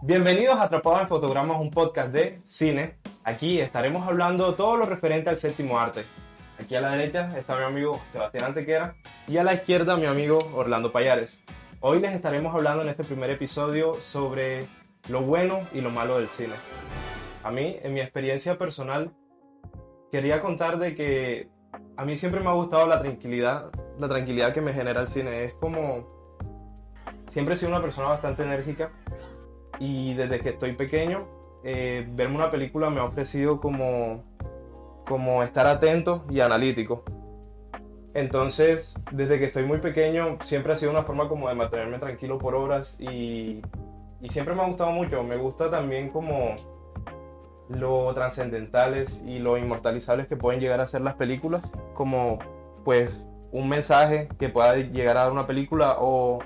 Bienvenidos a Atrapados en Fotogramas, un podcast de cine. Aquí estaremos hablando todo lo referente al séptimo arte. Aquí a la derecha está mi amigo Sebastián Antequera y a la izquierda mi amigo Orlando Payares. Hoy les estaremos hablando en este primer episodio sobre lo bueno y lo malo del cine. A mí, en mi experiencia personal, quería contar de que a mí siempre me ha gustado la tranquilidad que me genera el cine. Es como... Siempre he sido una persona bastante enérgica y desde que estoy pequeño, verme una película me ha ofrecido como estar atento y analítico. Entonces, desde que estoy muy pequeño, siempre ha sido una forma como de mantenerme tranquilo por horas y siempre me ha gustado mucho. Me gusta también como lo trascendentales y lo inmortalizables que pueden llegar a ser las películas, como pues un mensaje que pueda llegar a dar una película o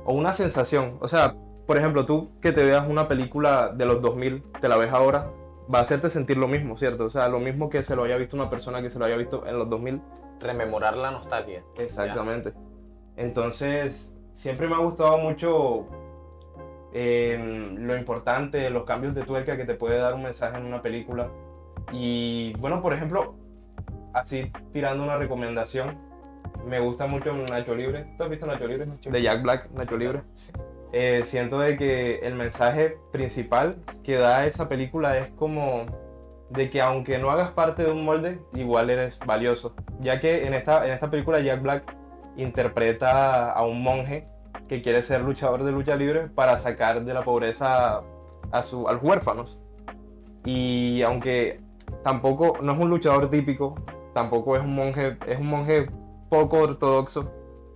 una sensación. O sea, por ejemplo, tú que te veas una película de los 2000, te la ves ahora, va a hacerte sentir lo mismo, ¿cierto? O sea, lo mismo que se lo haya visto una persona que se lo haya visto en los 2000. Rememorar la nostalgia. Exactamente. Entonces, siempre me ha gustado mucho lo importante, los cambios de tuerca que te puede dar un mensaje en una película. Y bueno, por ejemplo, así tirando una recomendación, me gusta mucho Nacho Libre. ¿Tú has visto Nacho Libre? De Jack Black, Nacho Libre. Sí. Siento de que el mensaje principal que da esa película es como de que aunque no hagas parte de un molde, igual eres valioso. Ya que en esta película Jack Black interpreta a un monje que quiere ser luchador de lucha libre para sacar de la pobreza a los huérfanos. Y aunque tampoco no es un luchador típico, tampoco es un monje poco ortodoxo,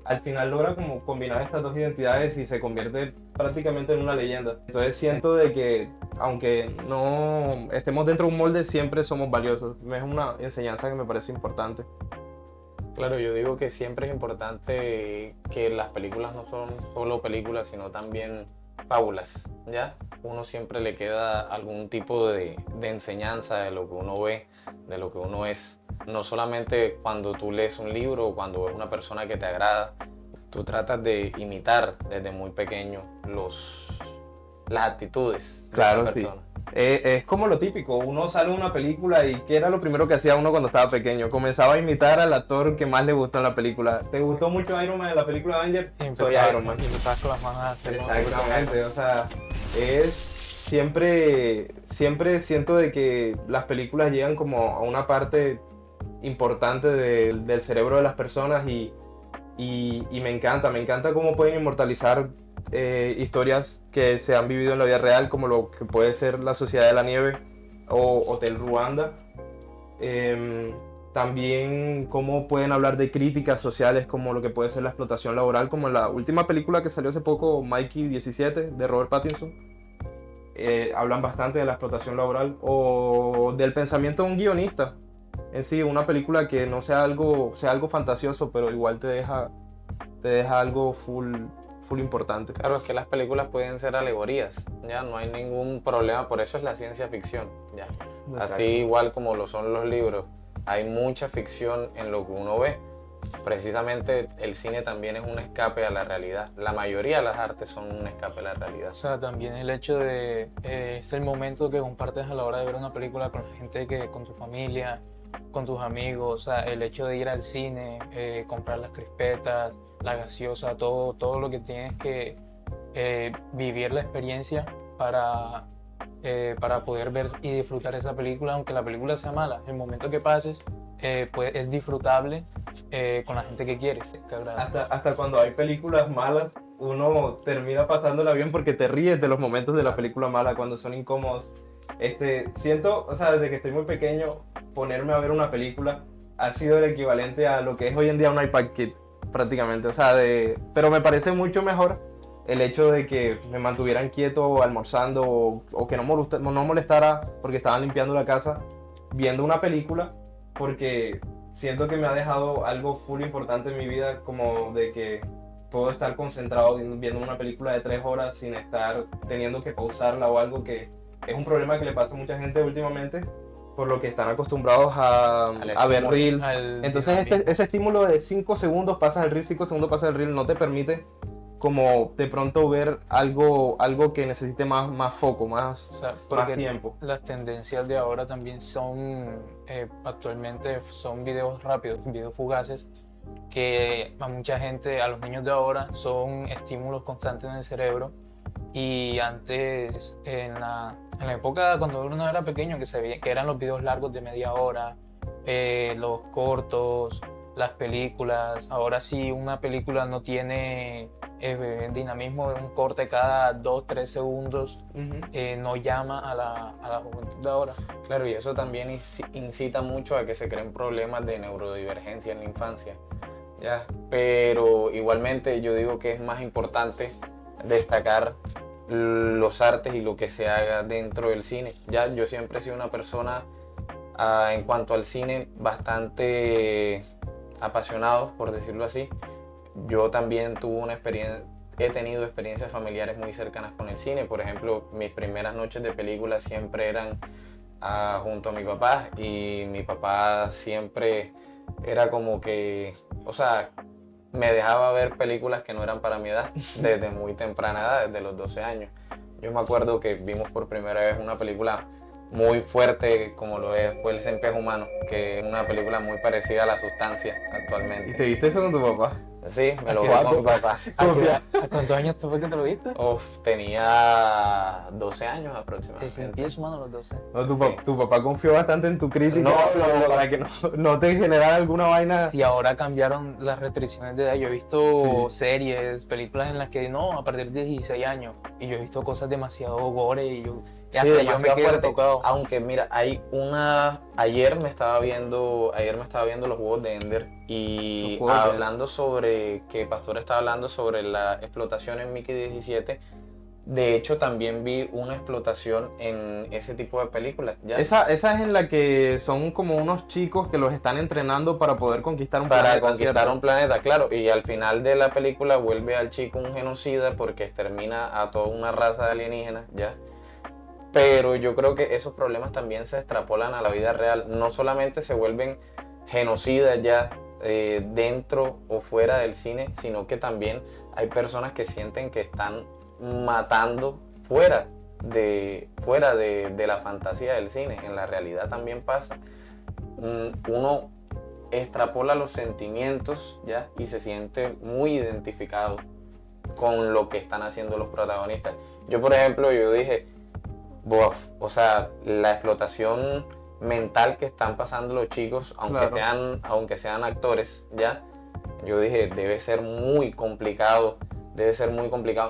al final logra como combinar estas dos identidades y se convierte prácticamente en una leyenda. Entonces siento de que aunque no estemos dentro de un molde, siempre somos valiosos. Es una enseñanza que me parece importante. Claro, yo digo que siempre es importante que las películas no son solo películas, sino también fábulas, ¿ya? Uno siempre le queda algún tipo de enseñanza de lo que uno ve, de lo que uno es. No solamente cuando tú lees un libro o cuando ves una persona que te agrada, tú tratas de imitar desde muy pequeño las actitudes de Claro, esa sí. persona. Es como lo típico, uno sale de una película y ¿qué era lo primero que hacía uno cuando estaba pequeño? Comenzaba a imitar al actor que más le gustó en la película. ¿Te gustó mucho Iron Man de la película Avengers? Soy Iron Man. Y empezabas con las manos a hacer Exactamente, o sea, siempre siento de que las películas llegan como a una parte importante del cerebro de las personas y me encanta cómo pueden inmortalizar historias que se han vivido en la vida real, como lo que puede ser La Sociedad de la Nieve o Hotel Ruanda. También cómo pueden hablar de críticas sociales como lo que puede ser la explotación laboral, como en la última película que salió hace poco, Mikey 17, de Robert Pattinson. Hablan bastante de la explotación laboral o del pensamiento de un guionista en sí, una película que no sea algo fantasioso, pero igual te deja algo full importante. Claro, es que las películas pueden ser alegorías, ya no hay ningún problema, por eso es la ciencia ficción, ya. Exacto. Así igual como lo son los libros, hay mucha ficción en lo que uno ve. Precisamente el cine también es un escape a la realidad. La mayoría de las artes son un escape a la realidad. O sea, también el hecho de es el momento que compartes a la hora de ver una película con la gente, con tu familia, con tus amigos. O sea, el hecho de ir al cine, comprar las crispetas, la gaseosa, todo lo que tienes que vivir la experiencia para poder ver y disfrutar esa película, aunque la película sea mala. El momento que pases pues es disfrutable con la gente que quieres, que agrada. Hasta cuando hay películas malas, uno termina pasándola bien porque te ríes de los momentos de la película mala cuando son incómodos. Siento, o sea, desde que estoy muy pequeño, ponerme a ver una película ha sido el equivalente a lo que es hoy en día un iPad Kid, prácticamente. O sea, pero me parece mucho mejor el hecho de que me mantuvieran quieto almorzando o que no molestara porque estaban limpiando la casa viendo una película, porque siento que me ha dejado algo full importante en mi vida, como de que puedo estar concentrado viendo una película de 3 horas sin estar teniendo que pausarla o algo, que es un problema que le pasa a mucha gente últimamente por lo que están acostumbrados a ver reels. Entonces ese estímulo de 5 segundos, pasas el reel, 5 segundos pasas el reel, no te permite como de pronto ver algo que necesite más foco, O más sea, porque tiempo. las tendencias de ahora también son, actualmente son videos rápidos, videos fugaces, que a mucha gente, a los niños de ahora, son estímulos constantes en el cerebro. Y antes, en la época cuando uno era pequeño, que se veía, que eran los videos largos de media hora, los cortos, las películas. Ahora sí, una película no tiene dinamismo de un corte cada 2-3 segundos, no llama a la juventud de ahora. Claro, y eso también incita mucho a que se creen problemas de neurodivergencia en la infancia, ¿ya? Pero igualmente yo digo que es más importante destacar los artes y lo que se haga dentro del cine. Ya, yo siempre he sido una persona, en cuanto al cine, bastante apasionado, por decirlo así. Yo también he tenido experiencias familiares muy cercanas con el cine. Por ejemplo, mis primeras noches de película siempre eran junto a mi papá, y mi papá siempre era como que, o sea, me dejaba ver películas que no eran para mi edad desde muy temprana edad, desde los 12 años. Yo me acuerdo que vimos por primera vez una película muy fuerte como fue El Cien Pies Humano, que es una película muy parecida a La Sustancia ¿Y actualmente. te viste eso con tu papá? Sí, me lo vi ¿A con mi papá. ¿A cuántos años tú fue que te lo viste? Tenía 12 años De aproximadamente. 100 pies humanos los 12. No, Sí. tu papá confió bastante en tu crítica para que no te generara alguna vaina. Si ahora cambiaron las restricciones de edad, yo he visto Sí. series, películas en las que no, a partir de 16 años, y yo he visto cosas demasiado gore y Sí, hasta yo me demasiado quedo fuerte. tocado. Aunque mira, ayer me estaba viendo los Juegos de Ender, y Los Juegos de Ender. hablando sobre que Pastor estaba hablando sobre la explotación en Mickey 17. De hecho, también vi una explotación en ese tipo de películas, ¿ya? Esa es en la que son como unos chicos que los están entrenando para poder conquistar un Para planeta, conquistar ¿cierto? un planeta, claro. Y al final de la película vuelve al chico un genocida porque extermina a toda una raza de alienígenas, ¿ya? Pero yo creo que esos problemas también se extrapolan a la vida real. No solamente se vuelven genocidas ya dentro o fuera del cine, sino que también hay personas que sienten que están matando fuera de la fantasía del cine. En la realidad también pasa. Uno extrapola los sentimientos, ¿ya? Y se siente muy identificado con lo que están haciendo los protagonistas. Yo, por ejemplo, yo dije, bof, o sea, la explotación mental que están pasando los chicos, aunque sean actores, ¿ya? Yo dije, debe ser muy complicado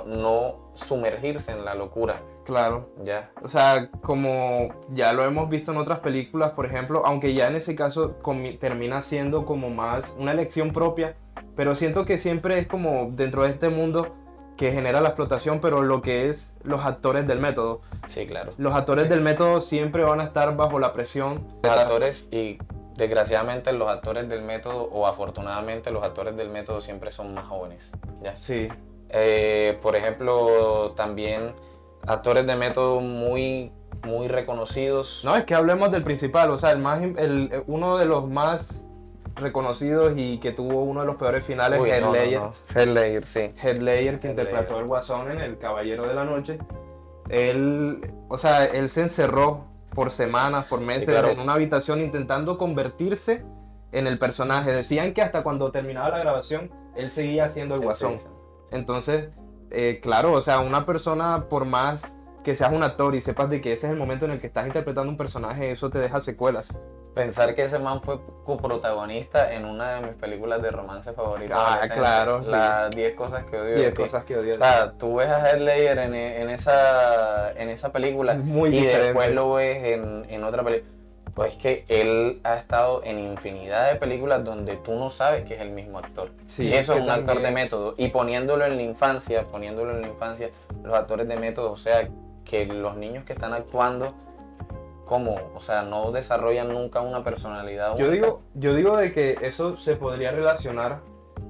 no sumergirse en la locura, Claro. ¿ya? O sea, como ya lo hemos visto en otras películas, por ejemplo, aunque ya en ese caso termina siendo como más una elección propia, pero siento que siempre es como dentro de este mundo que genera la explotación, pero lo que es los actores del método. Sí, claro. Los actores Sí. del método siempre van a estar bajo la presión. Los actores, y desgraciadamente los actores del método, o afortunadamente los actores del método, siempre son más jóvenes, ¿ya? Sí, Por ejemplo, también actores de método muy, muy reconocidos. no, es que hablemos del principal, o sea, uno de los más reconocidos y que tuvo uno de los peores finales, Uy, Heath no, no, Ledger. no. Heath Ledger, sí. Heath Ledger, que Heath interpretó Ledger. el Guasón en El Caballero de la Noche. O sea, él se encerró por semanas, por meses, claro. en una habitación intentando convertirse en el personaje. Decían que hasta cuando terminaba la grabación, él seguía siendo el Guasón. Entonces, claro, o sea, una persona, por más que seas un actor y sepas de que ese es el momento en el que estás interpretando un personaje, eso te deja secuelas. Pensar que ese man fue coprotagonista en una de mis películas de romance favoritas. Claro, sí. Las 10 cosas que odio de 10 ti. cosas que odio. O sea, tú ves a Heath Ledger en esa película, Muy y diferente. después lo ves en otra película. Pues que él ha estado en infinidad de películas donde tú no sabes que es el mismo actor. Sí, Y eso que es un actor de también- método. Y poniéndolo en la infancia, los actores de método, o sea, que los niños que están actuando, ¿cómo? O sea, no desarrollan nunca una personalidad Yo única. digo de que eso se podría relacionar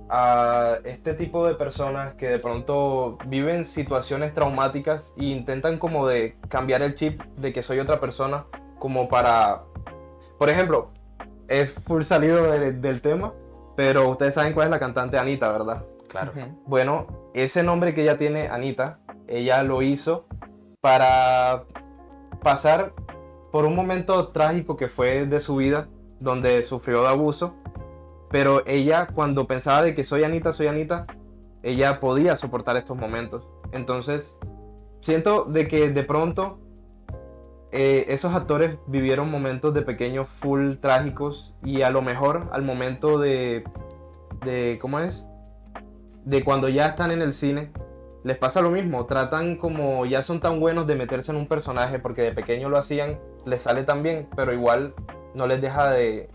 a este tipo de personas que de pronto viven situaciones traumáticas e intentan como de cambiar el chip de que soy otra persona, como para, por ejemplo, es full salido del tema, pero ustedes saben cuál es la cantante Anita, ¿verdad? Claro. Ujú. Bueno, ese nombre que ella tiene, Anita, ella lo hizo para pasar por un momento trágico que fue de su vida, donde sufrió de abuso, pero ella cuando pensaba de que soy Anita, ella podía soportar estos momentos. Entonces, siento de que de pronto esos actores vivieron momentos de pequeños full trágicos y a lo mejor al momento ¿cómo es? De cuando ya están en el cine, les pasa lo mismo, tratan como ya son tan buenos de meterse en un personaje porque de pequeño lo hacían, les sale tan bien, pero igual no les deja de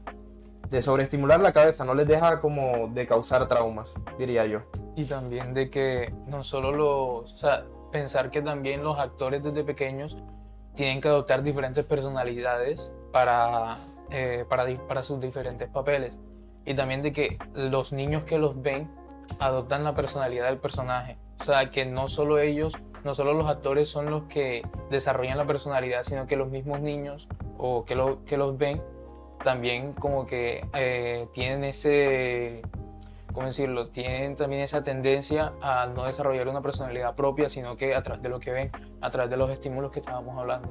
sobreestimular la cabeza, no les deja como de causar traumas, diría yo. Y también de que no solo o sea, pensar que también los actores desde pequeños tienen que adoptar diferentes personalidades para sus diferentes papeles. Y también de que los niños que los ven adoptan la personalidad del personaje. O sea, que no solo ellos, no solo los actores son los que desarrollan la personalidad, sino que los mismos niños o que los ven también como que tienen ¿cómo decirlo? Tienen también esa tendencia a no desarrollar una personalidad propia, sino que a través de lo que ven, a través de los estímulos que estábamos hablando.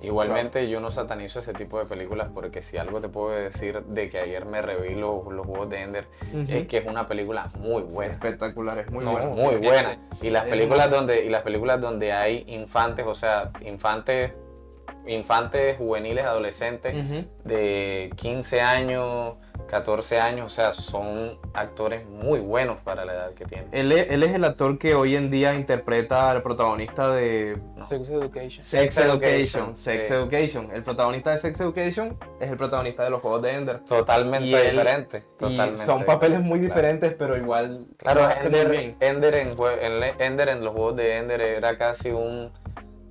Igualmente yo no satanizo ese tipo de películas porque si algo te puedo decir de que ayer me reví los Juegos de Ender, es que es una película muy buena. Espectacular, es muy No, buena. muy buena. Y las películas donde hay infantes, o sea, infantes juveniles, adolescentes de 15 años, 14 años, o sea, son actores muy buenos para la edad que tienen. Él es el actor que hoy en día interpreta al protagonista de Sex Education. Sex Education. Sí. El protagonista de Sex Education es el protagonista de los Juegos de Ender. Totalmente diferente. Y son papeles muy diferentes, pero igual. Claro, bien. Ender en los Juegos de Ender era casi un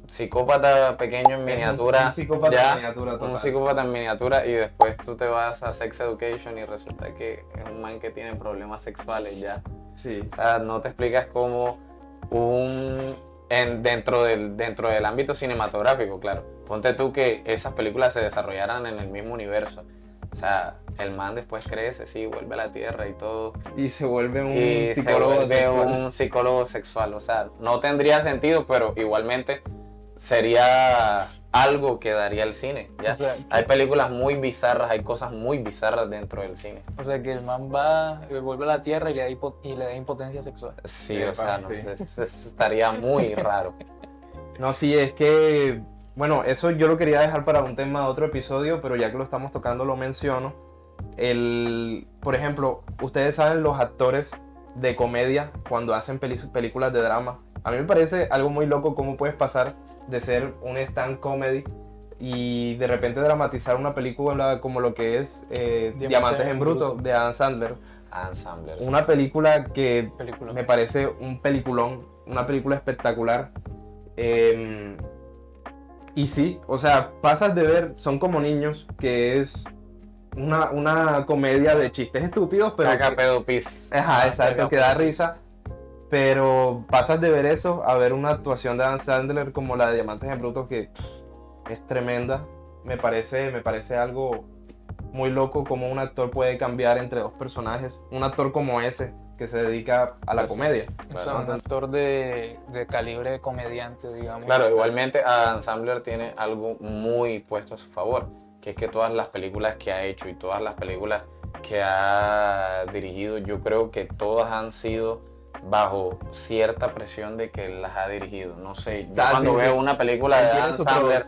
psicópata pequeño en miniatura. Un psicópata en miniatura, total. Un psicópata en miniatura y después tú te vas a Sex Education y resulta que es un man que tiene problemas sexuales ya. Sí. O sea, no te explicas cómo dentro del ámbito cinematográfico, claro. Ponte tú que esas películas se desarrollaran en el mismo universo. O sea, el man después crece, sí, vuelve a la tierra y todo. Y se vuelve Y un psicólogo sexual. O sea, no tendría sentido, pero igualmente sería algo que daría el cine. ¿Ya? O sea, hay películas muy bizarras, hay cosas muy bizarras dentro del cine. O sea, que el man va, vuelve a la tierra y le da impotencia sexual. Sí, o sea, no, estaría muy raro. No, sí, es que, bueno, eso yo lo quería dejar para un tema de otro episodio, pero ya que lo estamos tocando lo menciono. Por ejemplo, ustedes saben los actores de comedia cuando hacen películas de drama. A mí me parece algo muy loco cómo puedes pasar de ser un stand comedy y de repente dramatizar una película como lo que es Diamantes en Bruto de Adam Sandler. Adam Sandler. Una película que me parece un peliculón, una película espectacular. Y sí, o sea, pasas de ver Son como niños, que es una comedia de chistes estúpidos, pero Caca, pedo, pis. Ajá, exacto, que da risa. Pero pasas de ver eso a ver una actuación de Adam Sandler como la de Diamantes en Bruto, que es tremenda. Me parece algo muy loco cómo un actor puede cambiar entre dos personajes. Un actor como ese, que se dedica a la comedia. O sea, un actor de calibre de comediante, digamos. Claro, igualmente Adam Sandler tiene algo muy puesto a su favor, que es que todas las películas que ha hecho y todas las películas que ha dirigido, yo creo que todas han sido bajo cierta presión de que las ha dirigido. No sé, yo cuando veo una película de Adam Sandler,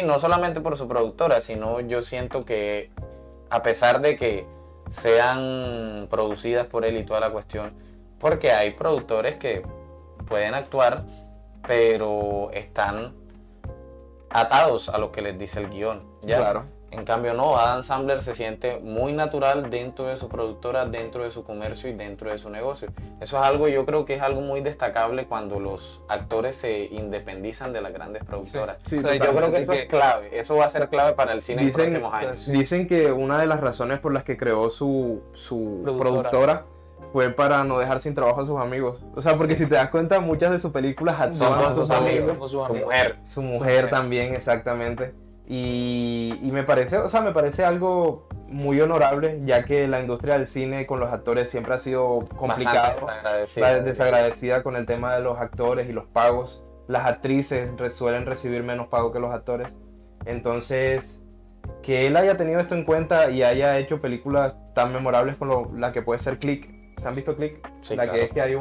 no solamente por su productora, sino yo siento que a pesar de que sean producidas por él y toda la cuestión, porque hay productores que pueden actuar, pero están atados a lo que les dice el guión, ¿ya? Claro. En cambio no, Adam Sandler se siente muy natural dentro de su productora, dentro de su comercio y dentro de su negocio. Eso es algo, yo creo que es algo muy destacable cuando los actores se independizan de las grandes productoras. Sí, o sea, yo creo que eso es clave, eso va a ser clave para el cine en los próximos años. Dicen que una de las razones por las que creó su productora fue para no dejar sin trabajo a sus amigos. O sea, porque si te das cuenta, muchas de sus películas son actúan con sus amigos, con su mujer. Su mujer también, exactamente. Y me parece, o sea, me parece algo muy honorable, ya que la industria del cine con los actores siempre ha sido complicado, desagradecida con el tema de los actores y los pagos. Las actrices suelen recibir menos pago que los actores. Entonces, que él haya tenido esto en cuenta y haya hecho películas tan memorables como la que puede ser Click. ¿Se han visto Click? Sí, la claro. que es que hay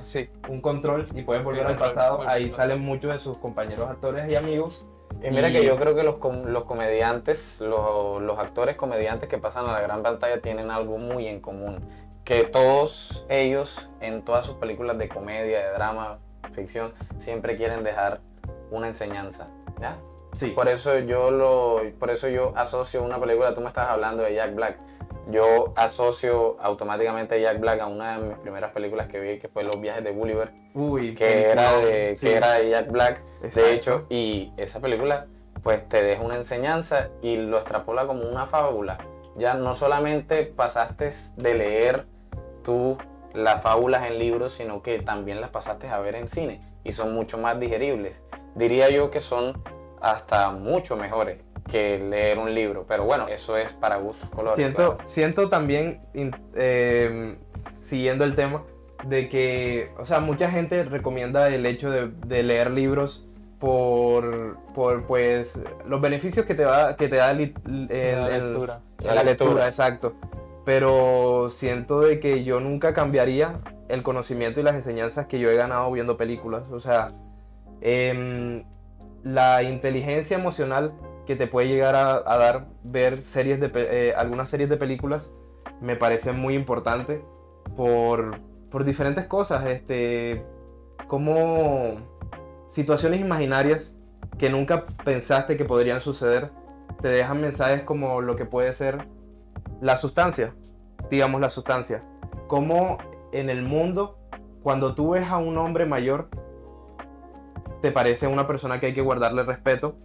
Sí. un control y puedes volver al pasado. Ahí salen muchos de sus compañeros actores y amigos. Y mira que yo creo que los comediantes, los actores comediantes que pasan a la gran pantalla tienen algo muy en común. Que todos ellos, en todas sus películas de comedia, de drama, ficción, siempre quieren dejar una enseñanza, ¿ya? Sí. Por eso yo asocio una película, tú me estás hablando de Jack Black. Yo asocio automáticamente a Jack Black a una de mis primeras películas que vi, que fue Los viajes de Gulliver, Uy, que era de Jack Black, Exacto. de hecho, y esa película pues te deja una enseñanza y lo extrapola como una fábula. Ya no solamente pasaste de leer tú las fábulas en libros, sino que también las pasaste a ver en cine y son mucho más digeribles. Diría yo que son hasta mucho mejores que leer un libro, pero bueno, eso es para gustos colores. Siento también, siguiendo el tema, de que, o sea, mucha gente recomienda el hecho de leer libros por pues los beneficios que te da La lectura. la lectura, exacto. Pero siento de que yo nunca cambiaría el conocimiento y las enseñanzas que yo he ganado viendo películas. O sea, la inteligencia emocional que te puede llegar a dar ver algunas series de películas me parece muy importante por diferentes cosas, como situaciones imaginarias que nunca pensaste que podrían suceder, te dejan mensajes como lo que puede ser la sustancia, como en el mundo, cuando tú ves a un hombre mayor, te parece una persona que hay que guardarle respeto,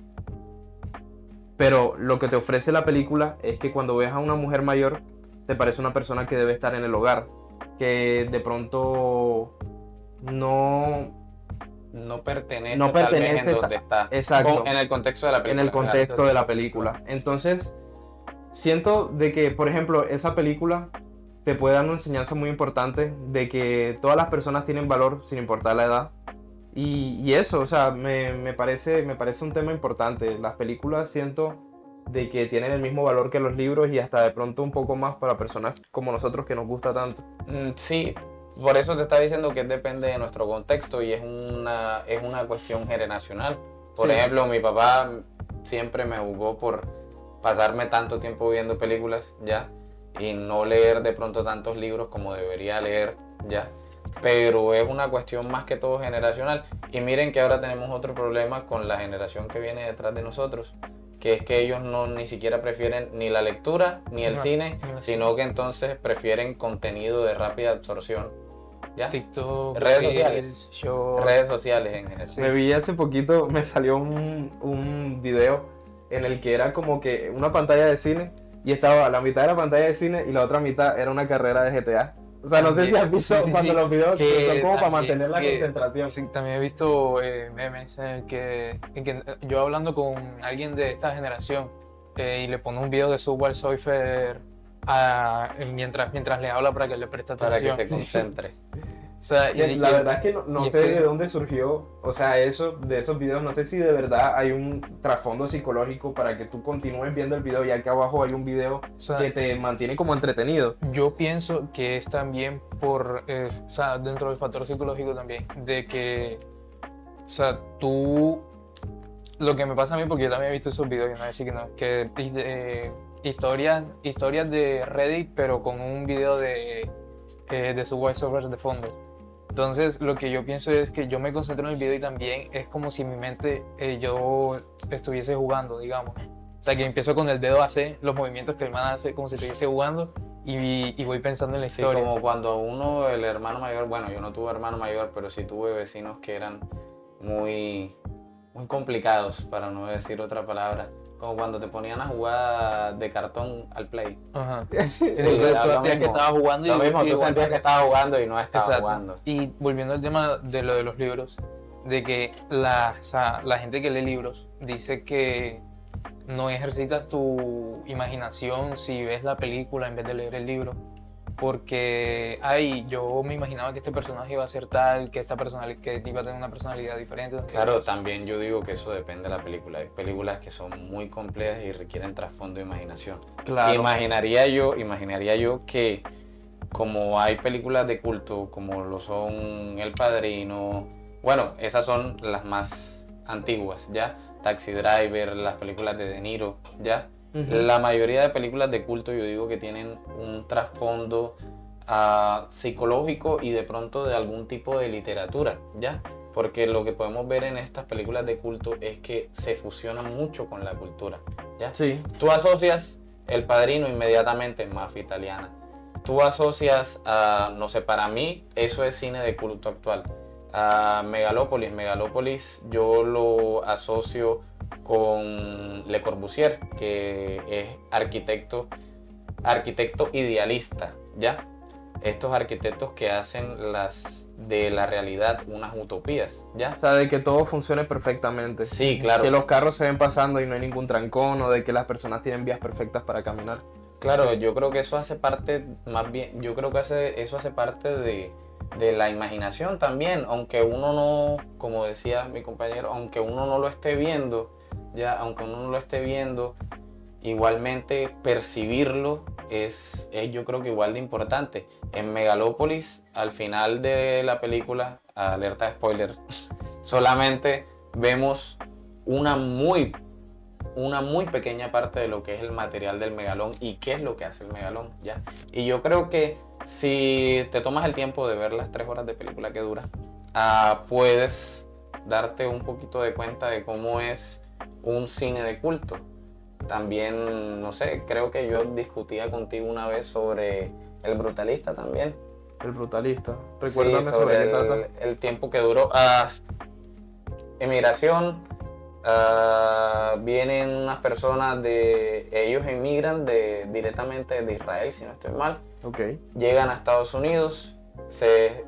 pero lo que te ofrece la película es que cuando ves a una mujer mayor, te parece una persona que debe estar en el hogar, que de pronto no pertenece, no tal vez pertenece en donde está. exacto, En el contexto de la película. en el contexto de la película. Entonces, siento de que, por ejemplo, esa película te puede dar una enseñanza muy importante de que todas las personas tienen valor sin importar la edad. Y eso, o sea, me parece un tema importante. Las películas siento de que tienen el mismo valor que los libros y hasta de pronto un poco más para personas como nosotros que nos gusta tanto. Sí, por eso te estaba diciendo que depende de nuestro contexto y es una cuestión generacional. Por Sí. ejemplo, mi papá siempre me jugó por pasarme tanto tiempo viendo películas, ¿ya? Y no leer de pronto tantos libros como debería leer, ¿ya? Pero es una cuestión más que todo generacional. Y miren que ahora tenemos otro problema con la generación que viene detrás de nosotros, que es que ellos ni siquiera prefieren ni la lectura ni el cine, sino que entonces prefieren contenido de rápida absorción, ¿ya? TikTok, Redes Reels, sociales. Shorts. Redes sociales en general. Me vi hace poquito, me salió un video en el que era como que una pantalla de cine y estaba la mitad de la pantalla de cine y la otra mitad era una carrera de GTA. O sea, no sé si has visto cuando los videos que son como para también- mantener la que- concentración. Sí, también he visto memes en el que yo hablando con alguien de esta generación y le pone un video de Subway Surfer mientras le habla para que le preste Para atención. que se concentre. O sea, La verdad es que no y es sé que- de dónde surgió, o sea, eso de esos videos, no sé si de verdad hay un trasfondo psicológico para que tú continúes viendo el video y acá abajo hay un video o sea, que te mantiene como entretenido. yo pienso que es también o sea, dentro del factor psicológico también, de que, o sea, lo que me pasa a mí, porque yo también he visto esos videos, y no voy a decir que no, que historias de Reddit, pero con un video de Subway Surfers de fondo. Entonces, lo que yo pienso es que yo me concentro en el video y también es como si en mi mente yo estuviese jugando, digamos. O sea, que empiezo con el dedo a hacer los movimientos que el man hace como si estuviese jugando y voy pensando en la Sí, historia. como cuando uno, el hermano mayor, bueno, yo no tuve hermano mayor, pero sí tuve vecinos que eran muy, muy complicados, para no decir otra palabra. Como cuando te ponían a jugar de cartón al play. Ajá. Sí, Entonces, lo tú hacías que mismo. estaba jugando Lo mismo, tú igual- sentías que estabas jugando y no estabas Exacto. jugando. Y volviendo al tema de lo de los libros, de que o sea, la gente que lee libros dice que no ejercitas tu imaginación si ves la película en vez de leer el libro, porque yo me imaginaba que este personaje iba a ser tal, que que iba a tener una personalidad diferente. Claro, también yo digo que eso depende de la película. Hay películas que son muy complejas y requieren trasfondo de imaginación. Claro. Imaginaría yo que como hay películas de culto, como lo son El Padrino, bueno, esas son las más antiguas, ¿ya? Taxi Driver, las películas de De Niro, ¿ya? La mayoría de películas de culto yo digo que tienen un trasfondo psicológico y de pronto de algún tipo de literatura, ¿ya? Porque lo que podemos ver en estas películas de culto es que se fusionan mucho con la cultura, ¿ya? Sí. Tú asocias El Padrino inmediatamente mafia italiana. Tú asocias, no sé, para mí eso es cine de culto actual. Megalópolis yo lo asocio con Le Corbusier, que es arquitecto idealista, ¿ya? Estos arquitectos que hacen de la realidad unas utopías, ¿ya? O sea, de que todo funcione perfectamente. Sí, claro. Que los carros se ven pasando y no hay ningún trancón, o de que las personas tienen vías perfectas para caminar. Claro, Sí. yo creo que eso hace parte, más bien, yo creo que eso hace parte de la imaginación también, aunque uno no, como decía mi compañero, aunque uno no lo esté viendo, igualmente percibirlo es yo creo que igual de importante. En Megalópolis, al final de la película, alerta de spoiler, solamente vemos una muy pequeña parte de lo que es el material del megalón y qué es lo que hace el megalón, ¿ya? Y yo creo que si te tomas el tiempo de ver las 3 horas de película que dura, puedes darte un poquito de cuenta de cómo es un cine de culto. También, no sé, creo que yo discutía contigo una vez sobre El Brutalista también. El Brutalista. Sí, Recuérdame sobre qué trata. el tiempo que duró. Emigración. Vienen unas personas ellos emigran directamente de Israel, si no estoy mal. Ok. Llegan a Estados Unidos, se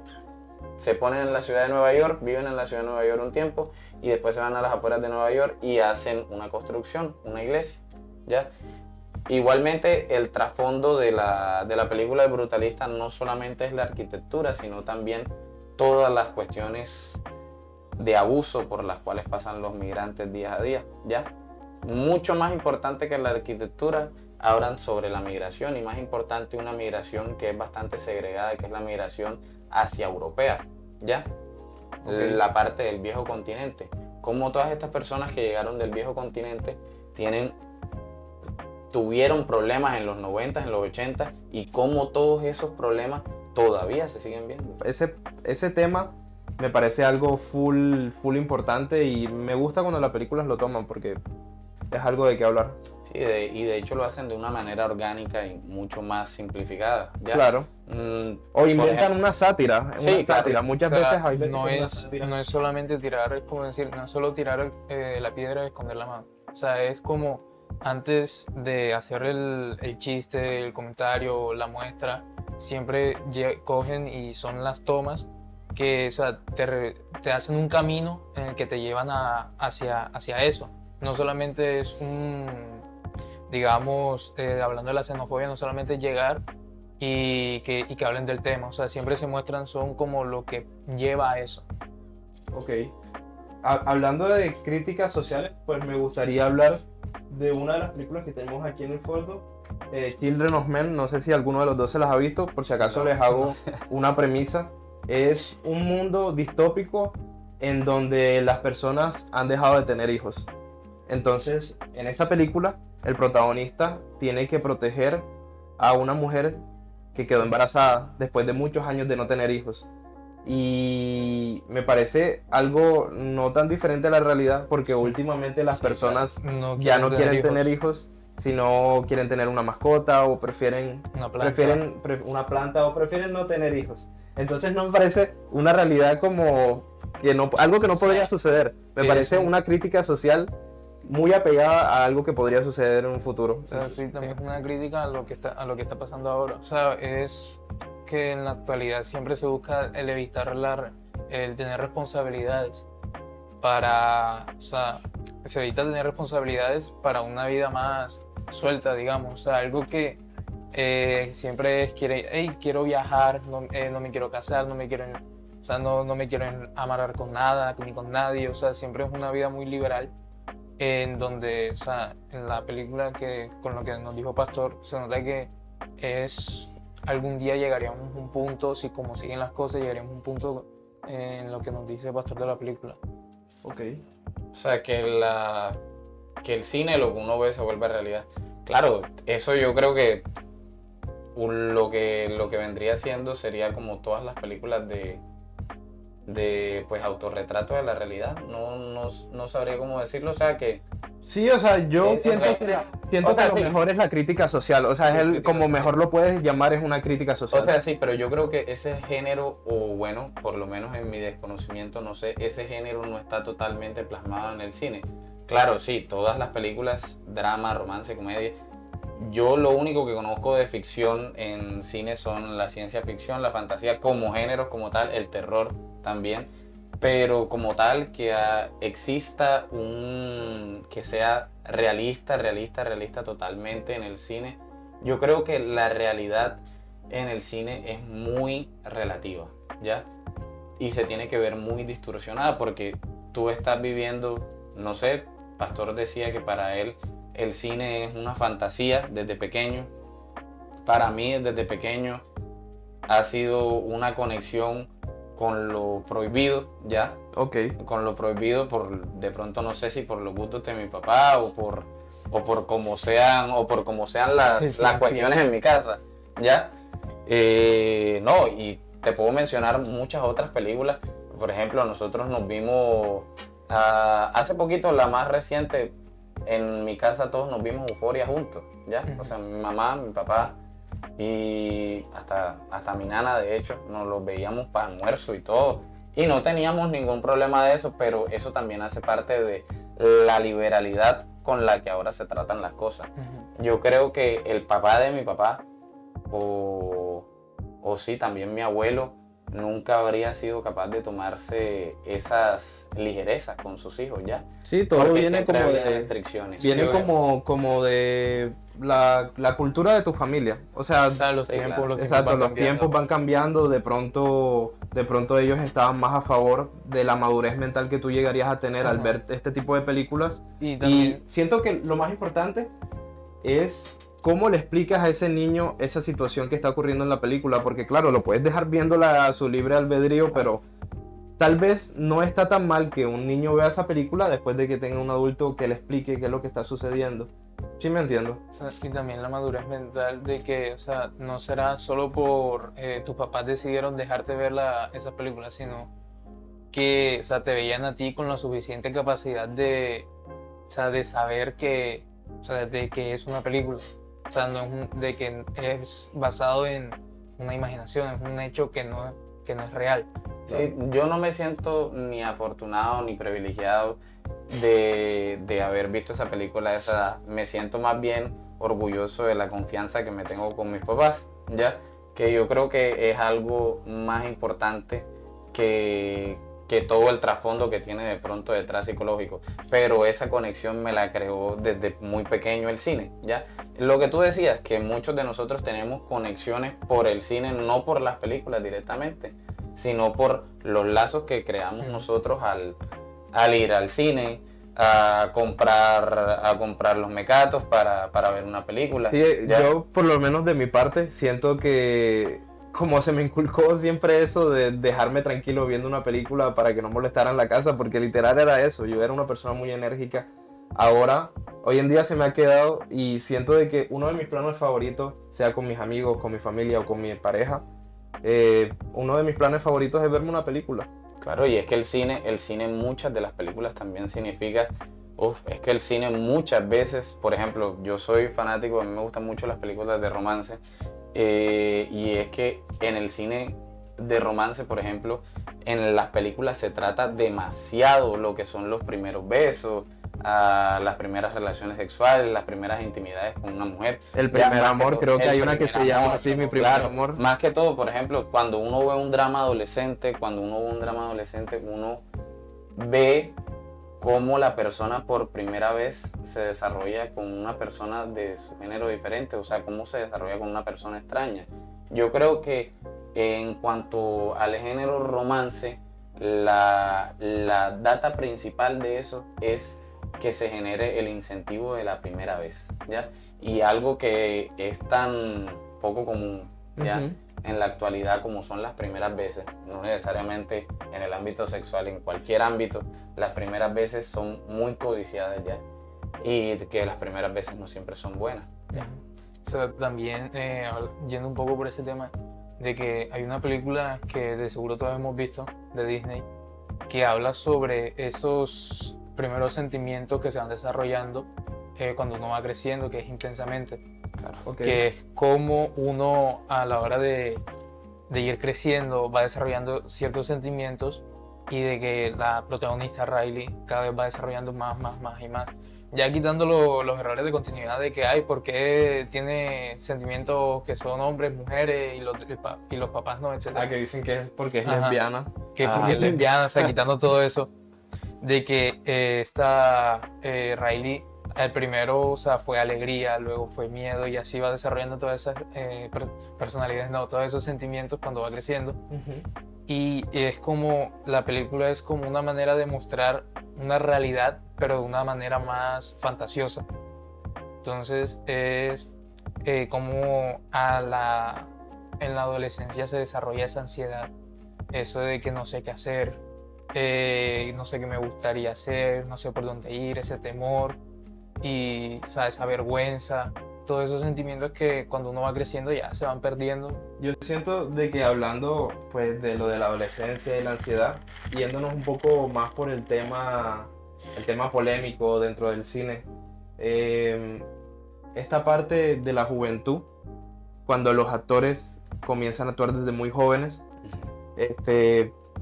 ponen en la ciudad de Nueva York, viven en la ciudad de Nueva York un tiempo y después se van a las afueras de Nueva York y hacen una construcción, una iglesia, ¿ya? Igualmente el trasfondo de la película El Brutalista no solamente es la arquitectura, sino también todas las cuestiones de abuso por las cuales pasan los migrantes día a día, ¿ya? Mucho más importante que la arquitectura, hablan sobre la migración y más importante una migración que es bastante segregada, que es la migración hacia europea, ¿ya? Okay. La parte del viejo continente. Como todas estas personas que llegaron del viejo continente tuvieron problemas en los 90, en los 80 y cómo todos esos problemas todavía se siguen viendo. Ese tema me parece algo full importante y me gusta cuando las películas lo toman porque es algo de qué hablar. Sí, y de hecho lo hacen de una manera orgánica y mucho más simplificada, ¿ya? Claro. O inventan una sátira. Sí, sátira. claro. Muchas O sea, veces hay veces no es solamente tirar, es como decir, no es solo tirar la piedra y esconder la mano. O sea, es como antes de hacer el chiste, el comentario, la muestra, siempre cogen y son las tomas que, o sea, te hacen un camino en el que te llevan hacia eso. No solamente es digamos, hablando de la xenofobia, no solamente llegar y que hablen del tema, o sea, siempre se muestran, son como lo que lleva a eso. Ok. Hablando de críticas sociales, pues me gustaría hablar de una de las películas que tenemos aquí en el fondo, Children of Men. No sé si alguno de los dos se las ha visto, por si acaso les hago una premisa. Es un mundo distópico en donde las personas han dejado de tener hijos. Entonces, en esta película, el protagonista tiene que proteger a una mujer que quedó embarazada después de muchos años de no tener hijos. Y me parece algo no tan diferente a la realidad, porque últimamente las personas ya no quieren tener hijos, sino quieren tener una mascota o prefieren una planta o prefieren no tener hijos. Entonces no me parece una realidad como algo que no podría suceder. Me parece una crítica social muy apegada a algo que podría suceder en un futuro. O sea, sí, también es una crítica a lo que está pasando ahora. O sea, es que en la actualidad siempre se busca el evitar el tener responsabilidades. para, o sea, se evita tener responsabilidades para una vida más suelta, digamos, o sea, algo que siempre quiere, hey, quiero viajar, no me quiero casar, o sea, no me quiero amarrar con nada, ni con nadie, o sea, siempre es una vida muy liberal, en donde, o sea, en la película con lo que nos dijo Pastor, se nota que algún día llegaríamos a un punto, si como siguen las cosas, llegaríamos a un punto en lo que nos dice Pastor de la película. Ok. O sea, que el cine, lo que uno ve, se vuelve realidad. Claro, eso yo creo que lo que vendría siendo sería como todas las películas de pues autorretrato de la realidad. No sabría cómo decirlo, o sea que... Sí, o sea, yo siento o que sea, lo sí. mejor es la crítica social, o sea, Sí, es crítica como social. mejor lo puedes llamar, es una crítica social. O sea, sí, pero yo creo que ese género, o bueno, por lo menos en mi desconocimiento, no sé, ese género no está totalmente plasmado en el cine. Claro, sí, todas las películas, drama, romance, comedia. Yo lo único que conozco de ficción en cine son la ciencia ficción, la fantasía como géneros como tal, el terror también. Pero como tal que exista que sea realista totalmente en el cine, yo creo que la realidad en el cine es muy relativa, ¿ya? Y se tiene que ver muy distorsionada porque tú estás viviendo, no sé, Pastor decía que para él el cine es una fantasía desde pequeño. Para mí desde pequeño ha sido una conexión con lo prohibido, ¿ya? Ok. Con lo prohibido de pronto no sé si por los gustos de mi papá o por cómo sean las cuestiones en mi casa, ¿ya? No, y te puedo mencionar muchas otras películas. Por ejemplo, nosotros nos vimos hace poquito, la más reciente, en mi casa todos nos vimos Euphoria juntos, ¿ya? O sea, mi mamá, mi papá y hasta mi nana, de hecho, nos los veíamos para almuerzo y todo. Y no teníamos ningún problema de eso, pero eso también hace parte de la liberalidad con la que ahora se tratan las cosas. Yo creo que el papá de mi papá, o sí, también mi abuelo, nunca habría sido capaz de tomarse esas ligerezas con sus hijos, ¿ya? Sí, todo Porque viene siempre como había de... restricciones. Viene Sí, como de la cultura de tu familia. O sea, O sea, los Sí, tiempos, claro. los tiempos exacto, van los cambiando. tiempos van cambiando, de pronto ellos estaban más a favor de la madurez mental que tú llegarías a tener al Ajá. ver este tipo de películas. Y Y también, siento que lo más importante es cómo le explicas a ese niño esa situación que está ocurriendo en la película, porque claro, lo puedes dejar viéndola a su libre albedrío, pero tal vez no está tan mal que un niño vea esa película después de que tenga un adulto que le explique qué es lo que está sucediendo. ¿Sí me entiendo? o sea, y también la madurez mental de que, o sea, no será solo por tus papás decidieron dejarte ver esas películas, sino que, o sea, te veían a ti con la suficiente capacidad o sea, de saber o sea, de que es una película. O sea, no es de que es basado en una imaginación, es un hecho que no es real. Sí, yo no me siento ni afortunado ni privilegiado de haber visto esa película a esa edad. Me siento más bien orgulloso de la confianza que me tengo con mis papás, ¿ya? Que yo creo que es algo más importante que todo el trasfondo que tiene de pronto detrás psicológico. Pero esa conexión me la creó desde muy pequeño el cine, ¿ya? Lo que tú decías, que muchos de nosotros tenemos conexiones por el cine, no por las películas directamente, sino por los lazos que creamos nosotros al ir al cine, a comprar los mecatos para ver una película. Sí, ¿ya? yo por lo menos de mi parte siento que como se me inculcó siempre eso de dejarme tranquilo viendo una película para que no molestaran la casa, porque literal era eso, yo era una persona muy enérgica. Ahora, hoy en día se me ha quedado y siento de que uno de mis planes favoritos, sea con mis amigos, con mi familia o con mi pareja, uno de mis planes favoritos es verme una película. Claro, y es que el cine en muchas de las películas también significa, es que el cine muchas veces, por ejemplo, yo soy fanático, a mí me gustan mucho las películas de romance, y es que en el cine de romance, por ejemplo, en las películas se trata demasiado lo que son los primeros besos, las primeras relaciones sexuales, las primeras intimidades con una mujer. El Ya, primer más que amor, todo, creo que el hay una que primer se llama amor, así, mi primer claro. amor. Más que todo, por ejemplo, cuando uno ve un drama adolescente, uno ve cómo la persona por primera vez se desarrolla con una persona de su género diferente, o sea, cómo se desarrolla con una persona extraña. Yo creo que en cuanto al género romance, la data principal de eso es que se genere el incentivo de la primera vez, ¿ya? Y algo que es tan poco común, ¿ya? En la actualidad como son las primeras veces, no necesariamente en el ámbito sexual, en cualquier ámbito, las primeras veces son muy codiciadas, ¿ya? Y que las primeras veces no siempre son buenas, ¿ya? O sea, también yendo un poco por ese tema, de que hay una película que de seguro todos hemos visto, de Disney, que habla sobre esos primeros sentimientos que se van desarrollando cuando uno va creciendo, que es Intensamente. Claro. Okay. Que es como uno a la hora de ir creciendo va desarrollando ciertos sentimientos y de que la protagonista Riley cada vez va desarrollando más y más. Ya quitando los errores de continuidad de que hay, porque tiene sentimientos que son hombres, mujeres y los papás no, etc. Ah, que dicen que es porque es Ajá. lesbiana. Que porque es lesbiana, o sea, quitando todo eso, de que esta Riley, el primero, o sea, fue alegría, luego fue miedo y así va desarrollando todas esas personalidades, no, todos esos sentimientos cuando va creciendo. Y es como, la película es como una manera de mostrar una realidad, pero de una manera más fantasiosa. Entonces es como en la adolescencia se desarrolla esa ansiedad, eso de que no sé qué hacer, no sé qué me gustaría hacer, no sé por dónde ir, ese temor y, o sea, esa vergüenza, todos esos sentimientos que cuando uno va creciendo ya se van perdiendo. Yo siento de que hablando pues de lo de la adolescencia y la ansiedad, yéndonos un poco más por el tema polémico dentro del cine, esta parte de la juventud, cuando los actores comienzan a actuar desde muy jóvenes,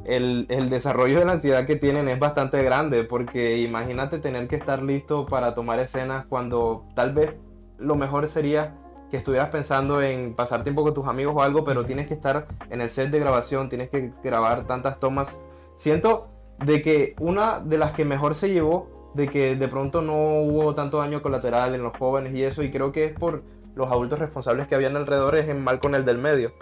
el desarrollo de la ansiedad que tienen es bastante grande, porque imagínate tener que estar listo para tomar escenas cuando tal vez lo mejor sería que estuvieras pensando en pasar tiempo con tus amigos o algo, pero tienes que estar en el set de grabación, tienes que grabar tantas tomas. Siento de que una de las que mejor se llevó, de que de pronto no hubo tanto daño colateral en los jóvenes y eso, y creo que es por los adultos responsables que habían alrededor, es en Malcolm el del medio.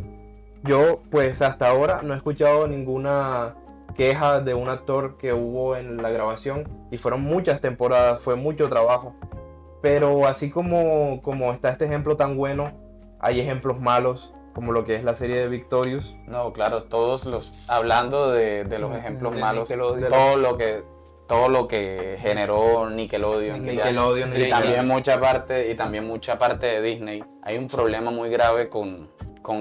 Yo pues hasta ahora no he escuchado ninguna queja de un actor que hubo en la grabación, y fueron muchas temporadas, fue mucho trabajo. Pero así como está este ejemplo tan bueno, hay ejemplos malos, como lo que es la serie de Victorious. No, claro, hablando de los ejemplos De malos, Nickelodeon. todo lo que generó Nickelodeon, Nickelodeon, y también mucha parte de Disney. Hay un problema muy grave con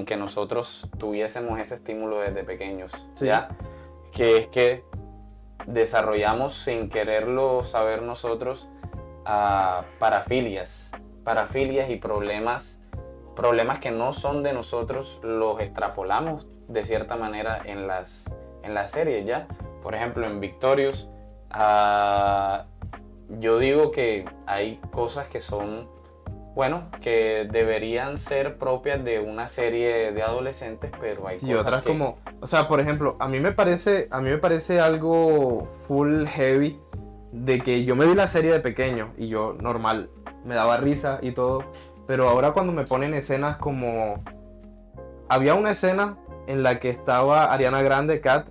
que nosotros tuviésemos ese estímulo desde pequeños, Sí. ¿ya? Que es que desarrollamos sin quererlo saber nosotros parafilias y problemas que no son de nosotros, los extrapolamos de cierta manera en las series, ¿ya? Por ejemplo, en Victorious, yo digo que hay cosas que son, bueno, que deberían ser propias de una serie de adolescentes, pero hay Y cosas otras que... como, o sea, por ejemplo, a mí me parece algo full heavy de que yo me vi la serie de pequeño y yo normal, me daba risa y todo, pero ahora cuando me ponen escenas como... Había una escena en la que estaba Ariana Grande, Kat,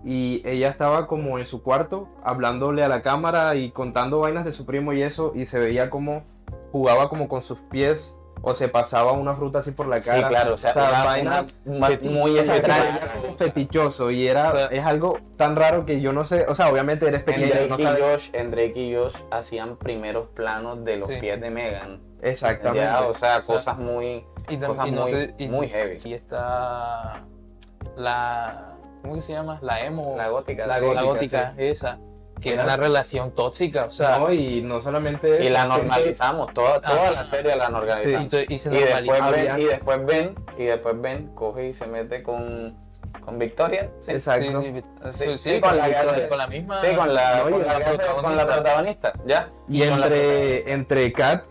y ella estaba como en su cuarto hablándole a la cámara y contando vainas de su primo y eso, y se veía como jugaba como con sus pies o se pasaba una fruta así por la cara. Sí, claro, o sea vaina muy extraña. Fetichoso, y era, O sea, es algo tan raro que yo no sé, o sea, obviamente eres pequeño, no sabes. En Drake y Josh hacían primeros planos de los Sí. pies de Megan. Exactamente. Ya, o sea, sea, cosas muy muy heavy. Y está ¿cómo que se llama? La emo. La gótica. La sí. gótica, sí. esa. Que Era es una así. relación tóxica, o sea. No, y no solamente Y eso, la gente- normalizamos, toda la serie la normalizamos. Y se Y normaliza. después Ben coge y se mete con Victoria. Sí, Exacto. Sí, con la misma. sí, con la No, y protagonista, ya. Y con la entre Kat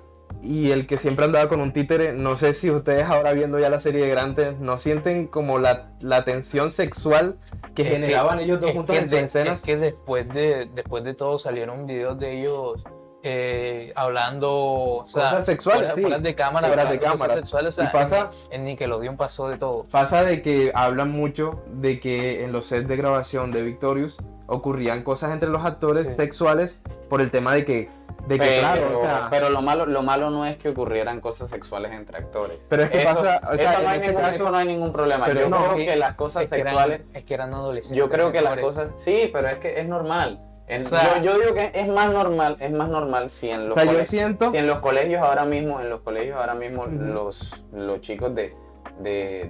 y el que siempre andaba con un títere. No sé si ustedes ahora viendo ya la serie de Grandes no sienten como la tensión sexual que generaban ellos dos juntos en sus escenas. Es que después de todo salieron videos de ellos hablando, o sea, Cosas sexuales, sí. fuera de cámara, Fuera de hablando cosas cámara. sexuales, o sea, Y pasa- en Nickelodeon pasó de todo. Pasa de que hablan mucho de que en los sets de grabación de Victorious ocurrían cosas entre los actores Sí. sexuales por el tema de que claro, o sea, pero lo malo no es que ocurrieran cosas sexuales entre actores. Pero es que pasa, o sea, eso no en hay este ningún, caso- eso no hay ningún problema. pero Yo no, creo que- que las cosas Es que sexuales, es que eran adolescentes. yo creo que las menores. cosas, sí, pero es que es normal. O sea, yo digo que es más normal si en o los sea, yo colegios, siento, si en los colegios ahora mismo, Ujú. los chicos de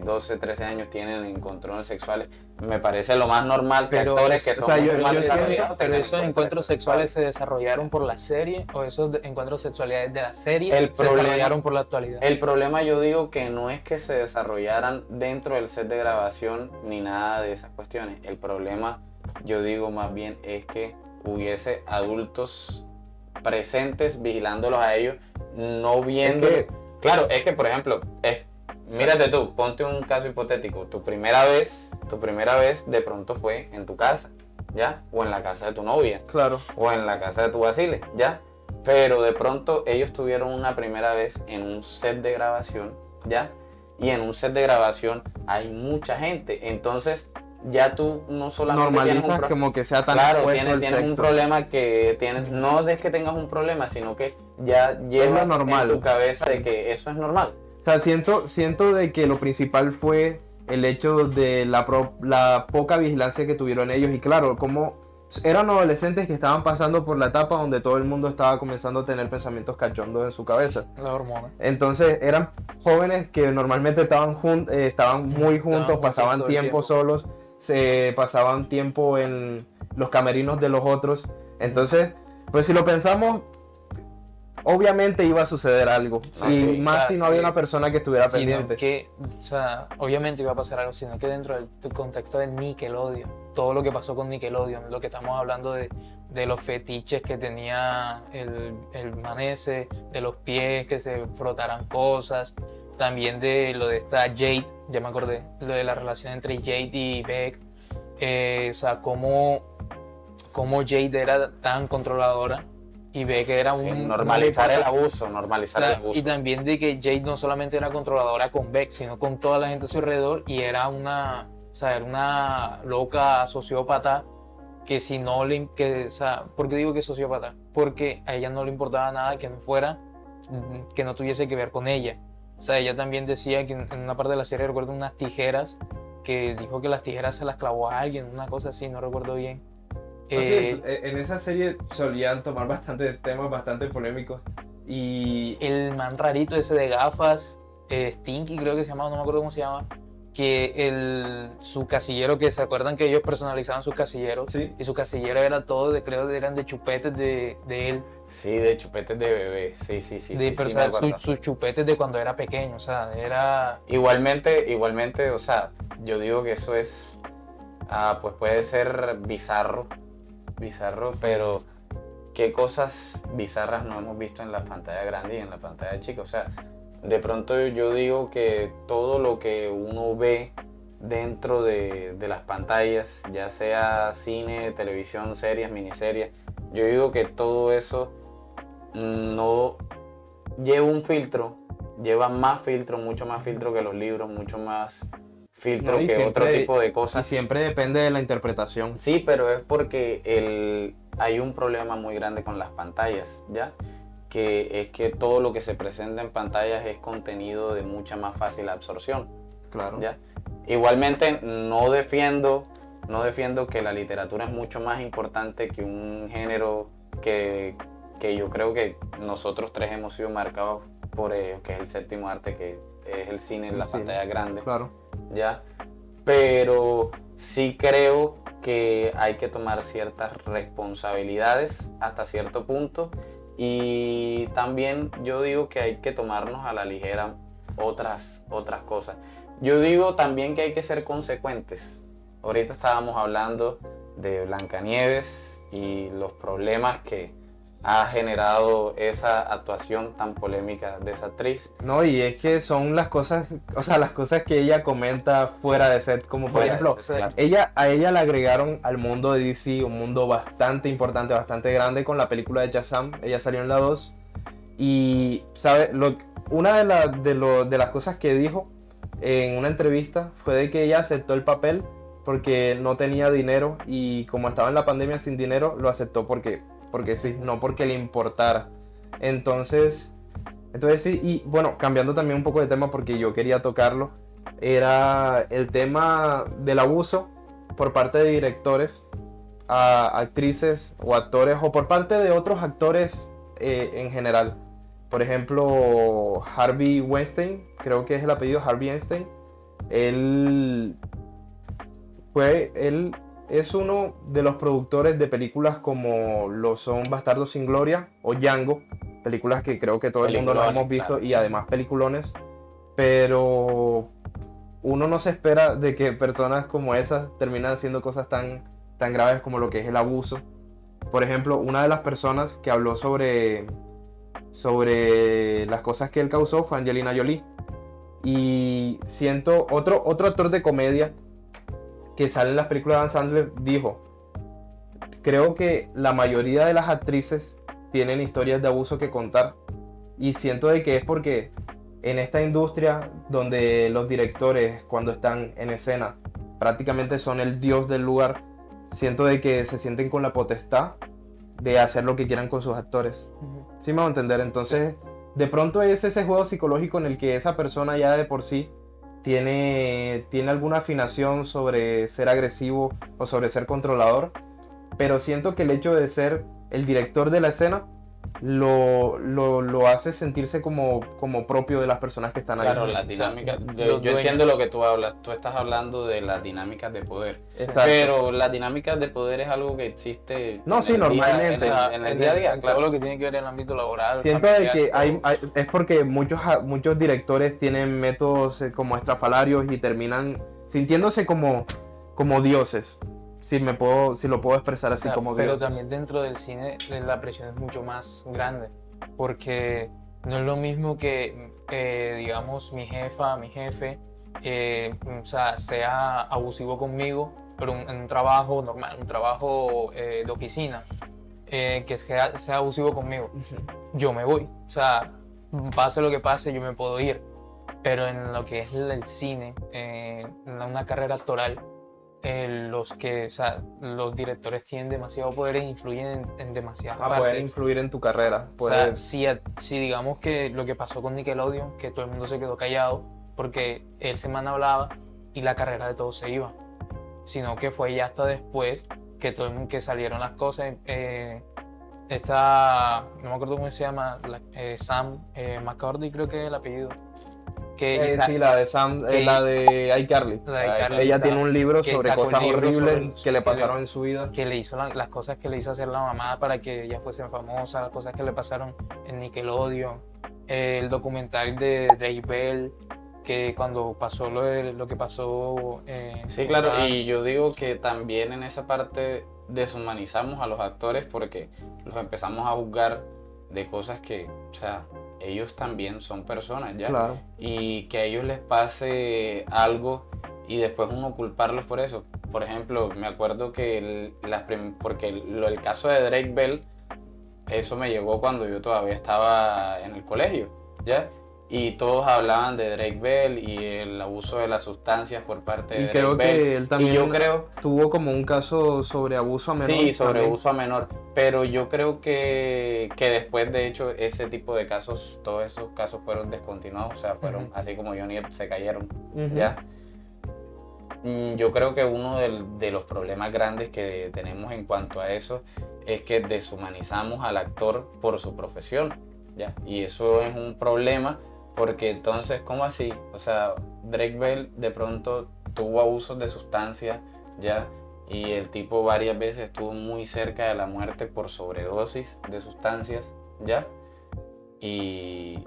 12, 13 años tienen encontrones sexuales, me parece lo más normal que Pero actores es- que o son sea, muy yo mal siento- desarrollados pero tengan esos encuentros sexuales se desarrollaron por la serie o esos encuentros sexuales de la serie El se problema- desarrollaron por la actualidad. El problema yo digo que no es que se desarrollaran dentro del set de grabación ni nada de esas cuestiones. El problema yo digo más bien es que hubiese adultos presentes vigilándolos a ellos, no viendo. que- Claro, es que por ejemplo, mírate tú, ponte un caso hipotético. Tu primera vez de pronto fue en tu casa, ¿ya? O en la casa de tu novia. claro, O en la casa de tu Basile, ¿ya? Pero de pronto ellos tuvieron una primera vez en un set de grabación, ¿ya? Y en un set de grabación hay mucha gente, entonces ya tú no solamente tienes un normalizas como que sea tan claro, expuesto el tienes un sexo. problema que tienes, no es que tengas un problema, sino que ya llevas normal. en tu cabeza de que eso es normal. O sea, siento de que lo principal fue el hecho de la poca vigilancia que tuvieron ellos y claro, como eran adolescentes que estaban pasando por la etapa donde todo el mundo estaba comenzando a tener pensamientos cachondos en su cabeza. La hormona. Entonces eran jóvenes que normalmente estaban muy juntos, juntos pasaban todo el tiempo tiempo. solos, se pasaban tiempo en los camerinos de los otros. Entonces, pues si lo pensamos, obviamente iba a suceder algo. Ah, y sí, más claro, si no había sí. una persona que estuviera Sino pendiente. que, o sea, obviamente iba a pasar algo, sino que dentro del contexto de Nickelodeon, todo lo que pasó con Nickelodeon, lo que estamos hablando de los fetiches que tenía el Manese, de los pies, que se frotaran cosas, también de lo de esta Jade, ya me acordé, lo de la relación entre Jade y Beck, o sea, cómo Jade era tan controladora y Beck era Sí, un... normalizar el o abuso, normalizar sea, el abuso. y también de que Jade no solamente era controladora con Beck, sino con toda la gente a su alrededor y era una, o sea, era una loca sociópata que si no le, que, o sea, ¿por qué digo que es sociópata? Porque a ella no le importaba nada que no fuera, que no tuviese que ver con ella. O sea, ella también decía que en una parte de la serie recuerdo unas tijeras, que dijo que las tijeras se las clavó a alguien, una cosa así, no recuerdo bien. No sé, en esa serie solían tomar bastantes temas bastante polémicos y El man rarito ese de gafas, Stinky creo que se llamaba, no me acuerdo cómo se llama, que su casillero, que se acuerdan que ellos personalizaban sus casilleros, sí, y su casillero era todo, creo que eran de chupetes de él, Sí, de chupetes de bebé, sí, pero o me sea, acuerdo. sus chupetes de cuando era pequeño, o sea, era... Igualmente, o sea, yo digo que eso es, pues puede ser bizarro, pero qué cosas bizarras no hemos visto en la pantalla grande y en la pantalla chica. O sea, de pronto yo digo que todo lo que uno ve dentro de las pantallas, ya sea cine, televisión, series, miniseries, yo digo que todo eso no lleva un filtro, lleva más filtro, mucho más filtro que los libros, mucho más filtro No, y que otro siempre- tipo de y cosas. siempre depende de la interpretación. Sí, pero es porque hay un problema muy grande con las pantallas, ¿ya? Que es que todo lo que se presenta en pantallas es contenido de mucha más fácil absorción, Claro. ¿ya? Igualmente no defiendo que la literatura es mucho más importante que un género que yo creo que nosotros tres hemos sido marcados por, que es el séptimo arte, que es el cine en la cine. pantalla grande. Claro. ¿Ya? Pero sí creo que hay que tomar ciertas responsabilidades hasta cierto punto y también yo digo que hay que tomarnos a la ligera otras cosas. Yo digo también que hay que ser consecuentes. Ahorita estábamos hablando de Blancanieves y los problemas que ha generado esa actuación tan polémica de esa actriz. No, y es que son las cosas, o sea, las cosas que ella comenta fuera de set, como por Fuera de ejemplo, set, claro. a ella le agregaron al mundo de DC un mundo bastante importante, bastante grande con la película de Shazam. Ella salió en la 2 y, ¿sabe? Una de las cosas que dijo en una entrevista fue de que ella aceptó el papel porque no tenía dinero y como estaba en la pandemia sin dinero, lo aceptó porque sí, no porque le importara. Entonces sí, y bueno, cambiando también un poco de tema porque yo quería tocarlo, era el tema del abuso por parte de directores a actrices o actores o por parte de otros actores en general. Por ejemplo, Harvey Weinstein, creo que es el apellido Harvey Weinstein, él es uno de los productores de películas como lo son Bastardos sin Gloria o Django, películas que creo que todo el mundo nos hemos visto, claro, y además peliculones, pero uno no se espera de que personas como esas terminan haciendo cosas tan graves como lo que es el abuso. Por ejemplo, una de las personas que habló sobre las cosas que él causó fue Angelina Jolie. Y siento, otro actor de comedia que sale en las películas de Adam Sandler dijo: creo que la mayoría de las actrices tienen historias de abuso que contar, y siento de que es porque en esta industria donde los directores cuando están en escena prácticamente son el dios del lugar, siento de que se sienten con la potestad de hacer lo que quieran con sus actores. ¿Sí me va a entender? Entonces de pronto es ese juego psicológico en el que esa persona ya de por sí tiene alguna afinación sobre ser agresivo o sobre ser controlador, pero siento que el hecho de ser el director de la escena lo hace sentirse como propio de las personas que están ahí. Claro, las dinámicas. Yo entiendo lo que tú hablas. Tú estás hablando de las dinámicas de poder. Exacto. Pero las dinámicas de poder es algo que existe. No, sí, normalmente. En el día a día, claro. Todo lo que tiene que ver en el ámbito laboral. Siento de que es porque muchos directores tienen métodos como estrafalarios y terminan sintiéndose como dioses. Si lo puedo expresar así, como pero dioses. también dentro del cine la presión es mucho más grande, porque no es lo mismo que, digamos, mi jefe, sea abusivo conmigo, pero en un trabajo normal, un trabajo de oficina, que sea abusivo conmigo. Yo me voy, o sea, pase lo que pase, yo me puedo ir, pero en lo que es el cine, una carrera actoral, los directores tienen demasiado poder e influyen en demasiadas partes. Poder influir en tu carrera. O sea, si digamos que lo que pasó con Nickelodeon, que todo el mundo se quedó callado porque él se hablaba y la carrera de todos se iba, sino que fue ya hasta después que salieron las cosas. No me acuerdo cómo se llama, Sam McCordy, creo que es el apellido. Sí, la de Sam, la de iCarly. Ella tiene un libro sobre cosas horribles que le pasaron en su vida. Que le hizo las cosas que le hizo hacer la mamá para que ella fuese famosa, las cosas que le pasaron en Nickelodeon. El documental de Drake Bell, que cuando pasó lo que pasó. Sí, claro, y yo digo que también en esa parte deshumanizamos a los actores porque los empezamos a juzgar de cosas que, o sea, ellos también son personas, ¿ya? Claro. Y que a ellos les pase algo y después uno culparlos por eso. Por ejemplo, me acuerdo que el caso de Drake Bell, eso me llegó cuando yo todavía estaba en el colegio, ¿ya? Y todos hablaban de Drake Bell y el abuso de las sustancias por parte de Drake Bell. Y creo que él también tuvo como un caso sobre abuso a menor. Sí, sobre abuso a menor. Pero yo creo que después, de hecho, ese tipo de casos, todos esos casos fueron descontinuados. O sea, fueron así como Johnny Depp, se cayeron. ¿Ya? Yo creo que uno de los problemas grandes que tenemos en cuanto a eso es que deshumanizamos al actor por su profesión, ¿ya? Y eso es un problema. Porque entonces, ¿cómo así? O sea, Drake Bell de pronto tuvo abusos de sustancias, ¿ya? Y el tipo varias veces estuvo muy cerca de la muerte por sobredosis de sustancias, ¿ya? Y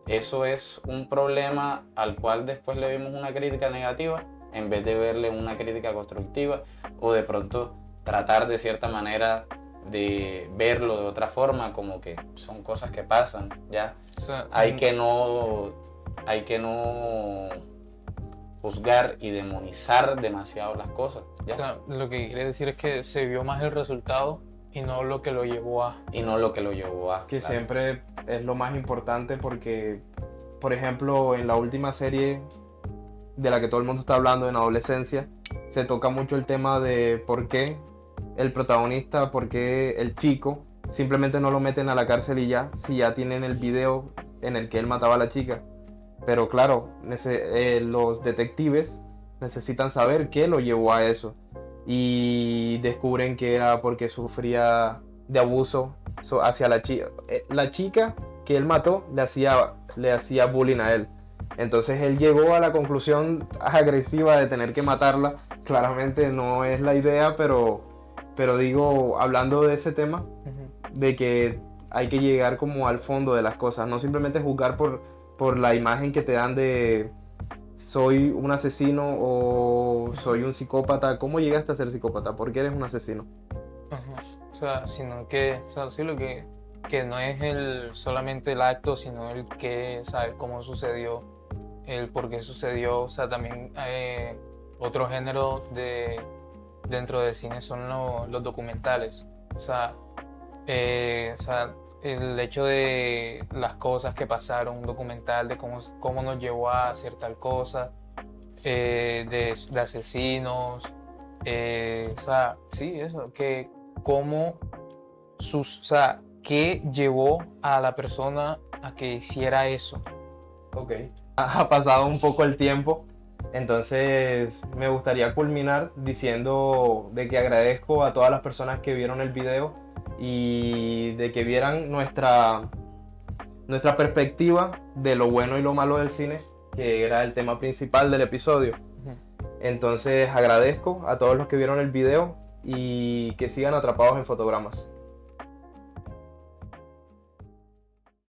eso es un problema al cual después le vemos una crítica negativa en vez de verle una crítica constructiva o de pronto tratar de cierta manera de verlo de otra forma, como que son cosas que pasan, ¿ya? O sea, Hay que no juzgar y demonizar demasiado las cosas, ¿ya? o sea, lo que quiere decir es que se vio más el resultado y no lo que lo llevó a. Y no lo que lo llevó a. Que claro. siempre es lo más importante porque, por ejemplo, en la última serie de la que todo el mundo está hablando, en Adolescencia, se toca mucho el tema de por qué el protagonista, por qué el chico simplemente no lo meten a la cárcel y ya, si ya tienen el video en el que él mataba a la chica. Pero claro, los detectives necesitan saber qué lo llevó a eso. Y descubren que era porque sufría de abuso hacia la chica. La chica que él mató le hacía bullying a él. Entonces él llegó a la conclusión agresiva de tener que matarla. Claramente no es la idea, pero digo, hablando de ese tema, de que hay que llegar como al fondo de las cosas, no simplemente juzgar por la imagen que te dan de soy un asesino o soy un psicópata. ¿Cómo llegaste a ser psicópata? ¿Por qué eres un asesino? Ajá. O sea, sino que, o sea, sí, lo que no es solamente el acto, sino el qué, ¿sabes? Cómo sucedió, el por qué sucedió. O sea, también otro género dentro del cine son los documentales. O sea, el hecho de las cosas que pasaron, un documental de cómo nos llevó a hacer tal cosa, de asesinos, o sea, sí, eso, que cómo o sea, qué llevó a la persona a que hiciera eso. Ok. Ha pasado un poco el tiempo, entonces me gustaría culminar diciendo de que agradezco a todas las personas que vieron el video y de que vieran nuestra perspectiva de lo bueno y lo malo del cine, que era el tema principal del episodio. Entonces agradezco a todos los que vieron el video y que sigan atrapados en fotogramas.